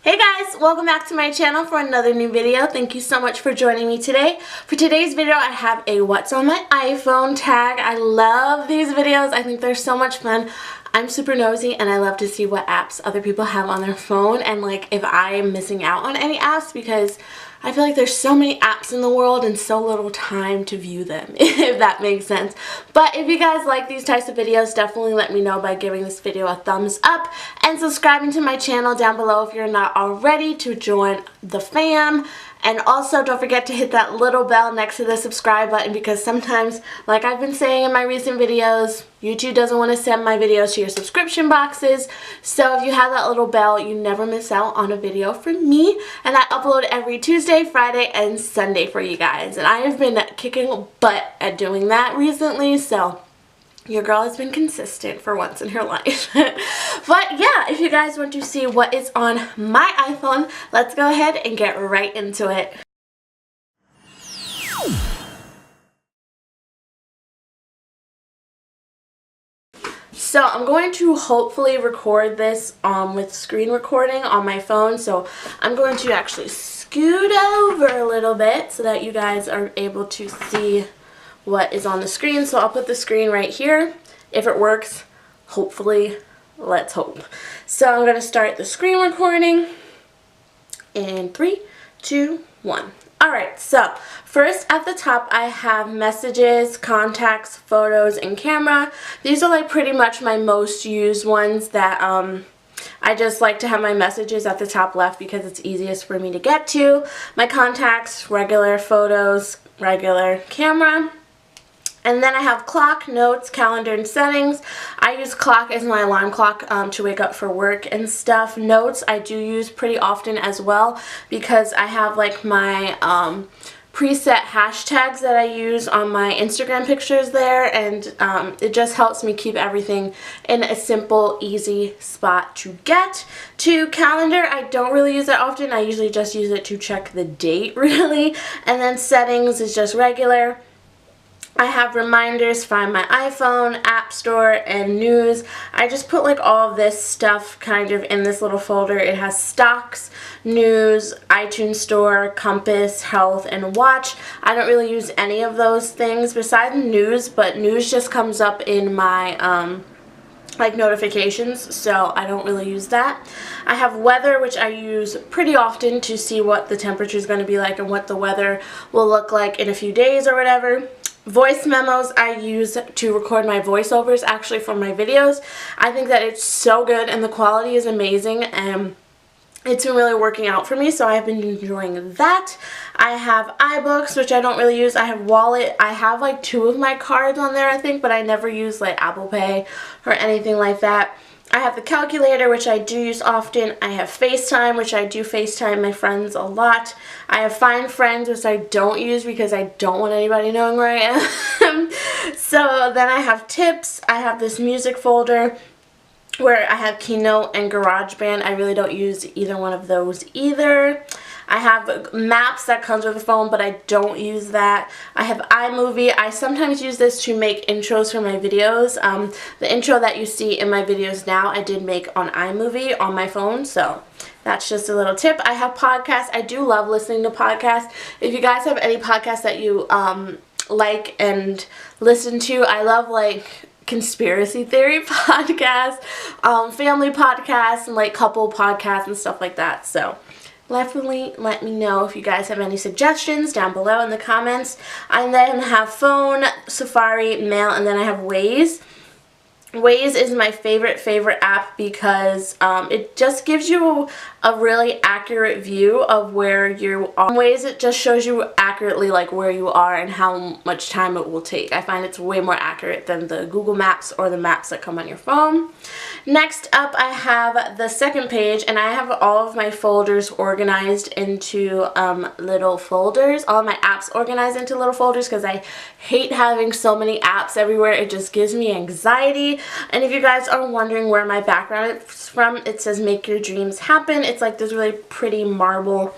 Hey guys, welcome back to my channel for another new video. Thank you so much for joining me today. For today's video, I have a what's on my iPhone tag. I love these videos. I think they're so much fun. I'm super nosy and I love to see what apps other people have on their phone and like if I am missing out on any apps, because I feel like there's so many apps in the world and so little time to view them, if that makes sense. But if you guys like these types of videos, definitely let me know by giving this video a thumbs up and subscribing to my channel down below if you're not already to join the fam. And also don't forget to hit that little bell next to the subscribe button, because sometimes, like I've been saying in my recent videos, YouTube doesn't want to send my videos to your subscription boxes. So if you have that little bell, you never miss out on a video from me. And I upload every Tuesday, Friday, and Sunday for you guys. And I have been kicking butt at doing that recently, so your girl has been consistent for once in her life. But yeah, if you guys want to see what is on my iPhone, let's go ahead and get right into it. So I'm going to hopefully record this with screen recording on my phone. So I'm going to actually scoot over a little bit so that you guys are able to see what is on the screen. So I'll put the screen right here. If it works, hopefully, let's hope. So I'm going to start the screen recording in 3, 2, 1. Alright, so first at the top I have messages, contacts, photos, and camera. These are like pretty much my most used ones that I just like to have my messages at the top left because it's easiest for me to get to. My contacts, regular photos, regular camera. And then I have clock, notes, calendar, and settings. I use clock as my alarm clock to wake up for work and stuff. Notes I do use pretty often as well because I have like my preset hashtags that I use on my Instagram pictures there, and it just helps me keep everything in a simple, easy spot to get to. Calendar, I don't really use that often. I usually just use it to check the date, really. And then settings is just regular. I have reminders, find my iPhone, app store, and news. I just put like all of this stuff kind of in this little folder. It has stocks, news, iTunes store, compass, health, and watch. I don't really use any of those things besides news, but news just comes up in my like notifications, so I don't really use that. I have weather, which I use pretty often to see what the temperature is going to be like and what the weather will look like in a few days or whatever. Voice memos I use to record my voiceovers actually for my videos. I think that it's so good and the quality is amazing, and it's been really working out for me, so I've been enjoying that. I have iBooks, which I don't really use. I have Wallet. I have like 2 of my cards on there, I think, but I never use like Apple Pay or anything like that. I have the calculator, which I do use often. I have FaceTime, which I do FaceTime my friends a lot. I have Find Friends, which I don't use because I don't want anybody knowing where I am. So then I have Tips. I have this music folder where I have Keynote and GarageBand. I really don't use either one of those either. I have Maps that comes with the phone, but I don't use that. I have iMovie. I sometimes use this to make intros for my videos. The intro that you see in my videos now, I did make on iMovie on my phone, so that's just a little tip. I have podcasts. I do love listening to podcasts. If you guys have any podcasts that you like and listen to, I love like conspiracy theory podcasts, family podcasts, and like couple podcasts and stuff like that. So definitely let me know if you guys have any suggestions down below in the comments. I then have phone, Safari, mail, and then I have Waze. Waze is my favorite app because it just gives you a really accurate view of where you are. Waze, it just shows you accurately like where you are and how much time it will take. I find it's way more accurate than the Google Maps or the maps that come on your phone. Next up, I have the second page, and I have all of my folders organized into little folders. All of my apps organized into little folders because I hate having so many apps everywhere. It just gives me anxiety. And if you guys are wondering where my background is from, it says Make Your Dreams Happen. It's like this really pretty marble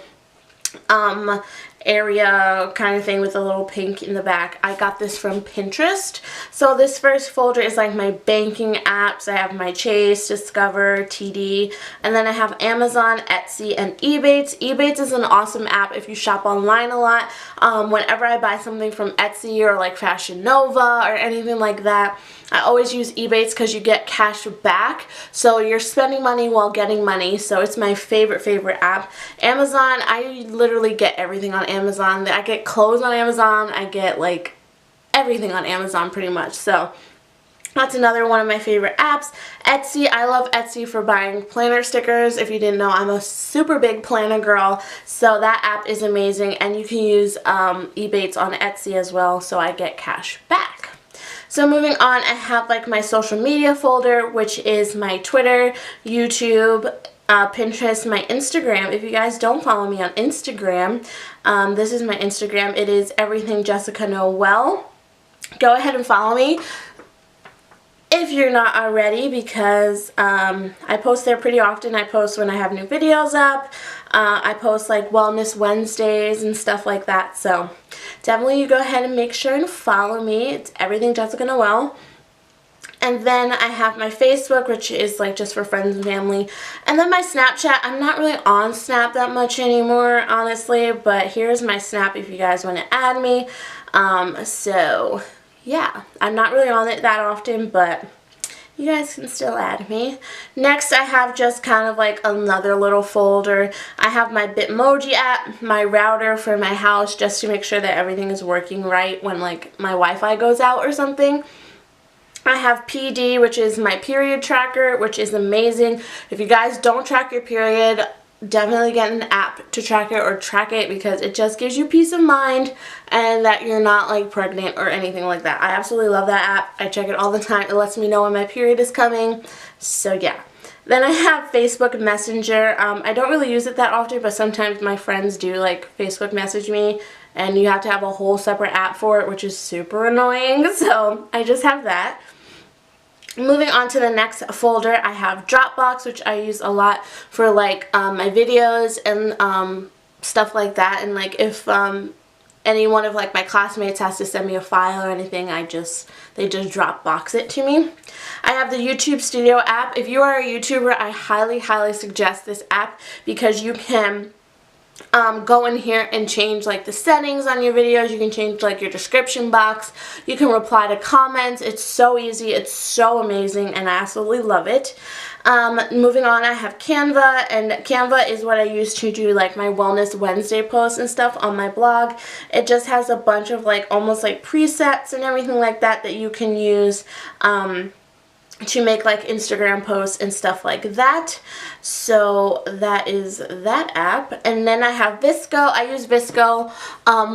area kind of thing with a little pink in the back. I got this from Pinterest. So this first folder is like my banking apps. I have my Chase, Discover, TD, and then I have Amazon, Etsy, and Ebates. Ebates is an awesome app if you shop online a lot. Whenever I buy something from Etsy or like Fashion Nova or anything like that, I always use Ebates because you get cash back. So you're spending money while getting money. So it's my favorite app. Amazon, I literally get everything on Amazon. I get clothes on Amazon. I get like everything on Amazon pretty much. So that's another one of my favorite apps. Etsy, I love Etsy for buying planner stickers. If you didn't know, I'm a super big planner girl. So that app is amazing. And you can use Ebates on Etsy as well. So I get cash back. So moving on, I have like my social media folder, which is my Twitter, YouTube, Pinterest, my Instagram. If you guys don't follow me on Instagram, this is my Instagram. It is everything Jessica Noelle. Go ahead and follow me if you're not already, because I post there pretty often. I post when I have new videos up. I post like Wellness Wednesdays and stuff like that. So definitely you go ahead and make sure and follow me. It's everything Jessica Noelle. And then I have my Facebook, which is like just for friends and family. And then my Snapchat. I'm not really on Snap that much anymore, honestly. But here's my Snap if you guys want to add me. So yeah, I'm not really on it that often, but you guys can still add me. Next, I have just kind of like another little folder. I have my Bitmoji app, my router for my house, just to make sure that everything is working right when like my Wi-Fi goes out or something. I have PD, which is my period tracker, which is amazing. If you guys don't track your period, definitely get an app to track it or track it, because it just gives you peace of mind and that you're not like pregnant or anything like that. I absolutely love that app. I check it all the time. It lets me know when my period is coming. So yeah. Then I have Facebook Messenger. I don't really use it that often, but sometimes my friends do like Facebook message me, and you have to have a whole separate app for it, which is super annoying. So I just have that. Moving on to the next folder, I have Dropbox, which I use a lot for like my videos and stuff like that. And like if any one of like my classmates has to send me a file or anything, they just Dropbox it to me. I have the YouTube Studio app. If you are a YouTuber, I highly suggest this app, because you can go in here and change like the settings on your videos. You can change like your description box. You can reply to comments. It's so easy. It's so amazing, and I absolutely love it. Moving on, I have Canva, and Canva is what I use to do like my Wellness Wednesday posts and stuff on my blog. It just has a bunch of like almost like presets and everything like that that you can use to make like Instagram posts and stuff like that. So that is that app. And then I have Visco. I use Visco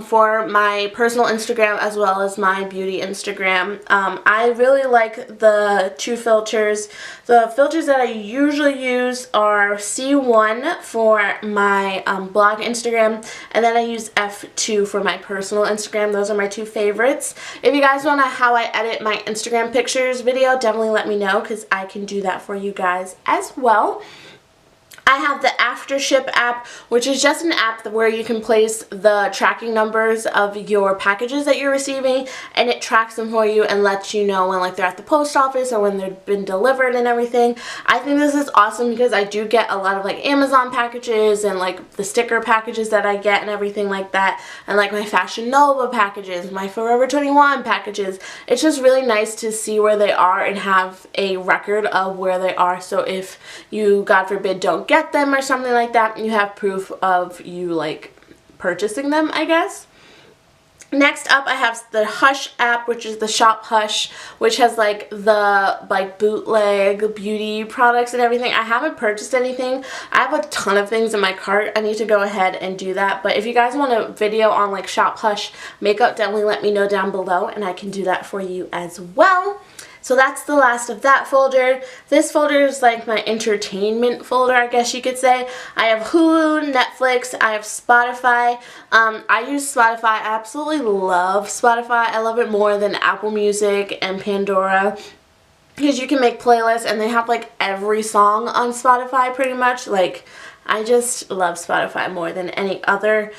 for my personal Instagram as well as my beauty Instagram. I really like the two filters. The filters that I usually use are C1 for my blog Instagram, and then I use F2 for my personal Instagram. Those are my two favorites. If you guys want to know how I edit my Instagram pictures video, definitely let me know, because I can do that for you guys as well. I have the AfterShip app, which is just an app where you can place the tracking numbers of your packages that you're receiving, and it tracks them for you and lets you know when like they're at the post office or when they've been delivered and everything. I think this is awesome because I do get a lot of like Amazon packages and like the sticker packages that I get and everything like that, and like my Fashion Nova packages, my Forever 21 packages. It's just really nice to see where they are and have a record of where they are, so if you, God forbid, don't get them or something like that, you have proof of you like purchasing them, I guess. Next up, I have the Hush app, which is the Shop Hush, which has like the like bootleg beauty products and everything. I haven't purchased anything. I have a ton of things in my cart. I need to go ahead and do that. But if you guys want a video on like Shop Hush makeup, definitely let me know down below and I can do that for you as well. So that's the last of that folder. This folder is like my entertainment folder, I guess you could say. I have Hulu, Netflix, I have Spotify. I use Spotify. I absolutely love Spotify. I love it more than Apple Music and Pandora, because you can make playlists and they have like every song on Spotify pretty much. Like, I just love Spotify more than any other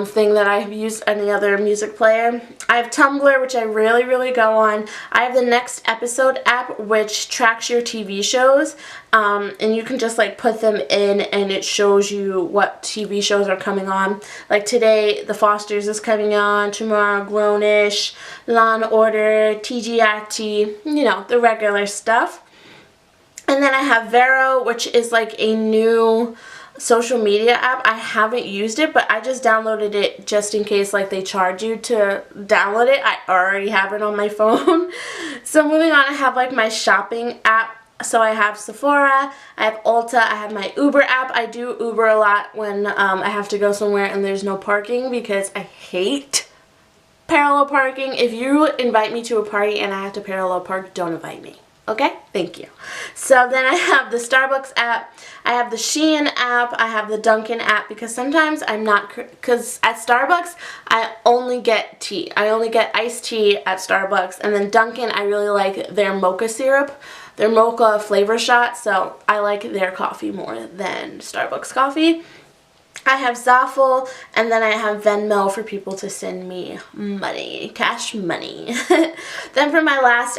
thing that I've used, any other music player. I have Tumblr, which I really go on. I have the Next Episode app, which tracks your TV shows, and you can just like put them in and it shows you what TV shows are coming on. Like today, The Fosters is coming on, tomorrow Grownish, Law and Order, TGIT, you know, the regular stuff. And then I have Vero, which is like a new social media app. I haven't used it, but I just downloaded it just in case like they charge you to download it. I already have it on my phone. So moving on, I have like my shopping app. So I have Sephora, I have Ulta, I have my Uber app. I do Uber a lot when I have to go somewhere and there's no parking because I hate parallel parking. If you invite me to a party and I have to parallel park, don't invite me. Okay, thank you. So then I have the Starbucks app, I have the Shein app, I have the Dunkin' app, because sometimes I'm not, because at Starbucks I only get tea. I only get iced tea at Starbucks, and then Dunkin' I really like their mocha syrup, their mocha flavor shot, so I like their coffee more than Starbucks coffee. I have Zoffle, and then I have Venmo for people to send me money, cash money. Then for my last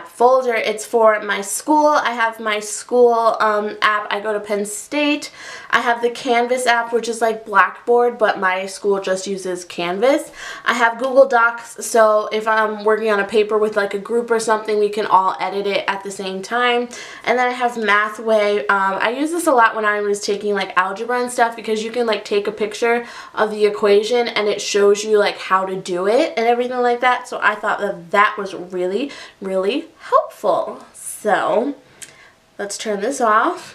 folder, it's for my school. I have my school app. I go to Penn State. I have the Canvas app, which is like Blackboard, but my school just uses Canvas. I have Google Docs, so if I'm working on a paper with like a group or something, we can all edit it at the same time. And then I have Mathway. I use this a lot when I was taking like algebra and stuff, because you can like take a picture of the equation and it shows you like how to do it and everything like that. So I thought that that was really helpful. So let's turn this off.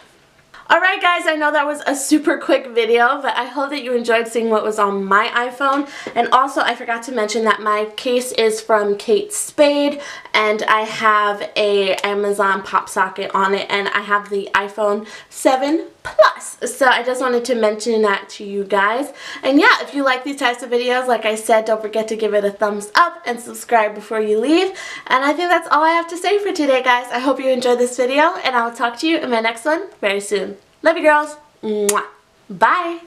Alright guys, I know that was a super quick video, but I hope that you enjoyed seeing what was on my iPhone. And also, I forgot to mention that my case is from Kate Spade, and I have a Amazon pop socket on it, and I have the iPhone 7 Plus. So I just wanted to mention that to you guys. And yeah, if you like these types of videos, like I said, don't forget to give it a thumbs up and subscribe before you leave. And I think that's all I have to say for today, guys. I hope you enjoyed this video, and I'll talk to you in my next one very soon. Love you, girls. Mwah. Bye.